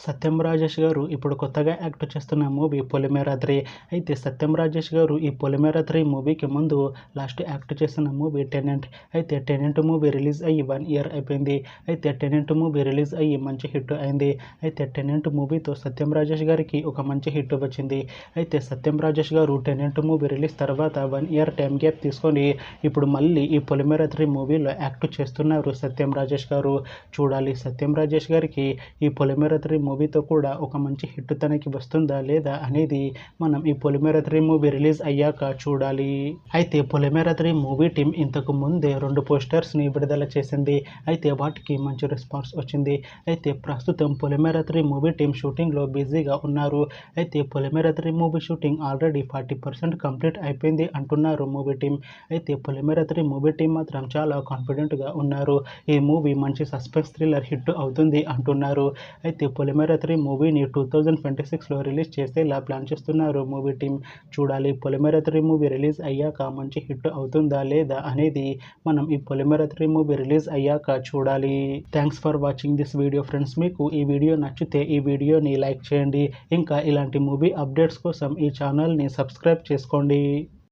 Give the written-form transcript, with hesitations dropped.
సత్యం రాజేష్ గారు ఇప్పుడు కొత్తగా యాక్ట్ చేస్తున్న మూవీ పొలిమేర 3. అయితే సత్యం రాజేష్ గారు ఈ పొలిమేర 3 మూవీకి ముందు లాస్ట్ యాక్ట్ చేసిన మూవీ టెనెంట్. అయితే టెనెంట్ మూవీ రిలీజ్ అయ్యి 1 ఇయర్ అయిపోయింది. అయితే టెనెంట్ మూవీ రిలీజ్ అయ్యి మంచి హిట్ అయింది. అయితే టెనెంట్ మూవీతో సత్యం రాజేష్ గారికి ఒక మంచి హిట్ వచ్చింది. అయితే సత్యం రాజేష్ గారు టెనెంట్ మూవీ రిలీజ్ తర్వాత 1 ఇయర్ టైం గ్యాప్ తీసుకొని ఇప్పుడు మళ్ళీ ఈ పొలిమేర 3 మూవీలో యాక్ట్ చేస్తున్నారు సత్యం రాజేష్ గారు. చూడాలి సత్యం రాజేష్ గారికి ఈ పొలిమేర 3 మూవీతో కూడా ఒక మంచి హిట్ తనకి వస్తుందా లేదా అనేది మనం ఈ పొలిమేర 3 మూవీ రిలీజ్ అయ్యాక చూడాలి. అయితే పొలిమేర 3 మూవీ టీం ఇంతకు ముందే 2 పోస్టర్స్ని విడుదల చేసింది. అయితే వాటికి మంచి రెస్పాన్స్ వచ్చింది. అయితే ప్రస్తుతం పొలిమేర 3 మూవీ టీం షూటింగ్లో బిజీగా ఉన్నారు. అయితే పొలిమేర 3 మూవీ షూటింగ్ ఆల్రెడీ 40% కంప్లీట్ అయిపోయింది అంటున్నారు మూవీ టీం. అయితే పొలిమేర 3 మూవీ టీం మాత్రం చాలా కాన్ఫిడెంట్గా ఉన్నారు. ఈ మూవీ మంచి సస్పెన్స్ థ్రిల్లర్ హిట్ అవుతుంది అంటున్నారు. అయితే పొలిమేర 3 మూవీని 2026లో రిలీజ్ చేసేలా ప్లాన్ చేస్తున్నారు మూవీ టీం. చూడాలి పొలిమేర 3 మూవీ రిలీజ్ అయ్యాక మంచి హిట్ అవుతుందా లేదా అనేది మనం ఈ పొలిమేర 3 మూవీ రిలీజ్ అయ్యాక చూడాలి. Thanks for watching this video friends. మీకు ఈ వీడియో నచ్చితే ఈ వీడియోని లైక్ చేయండి. ఇంకా ఇలాంటి మూవీ అప్డేట్స్ కోసం ఈ ఛానల్ని సబ్స్క్రైబ్ చేసుకోండి.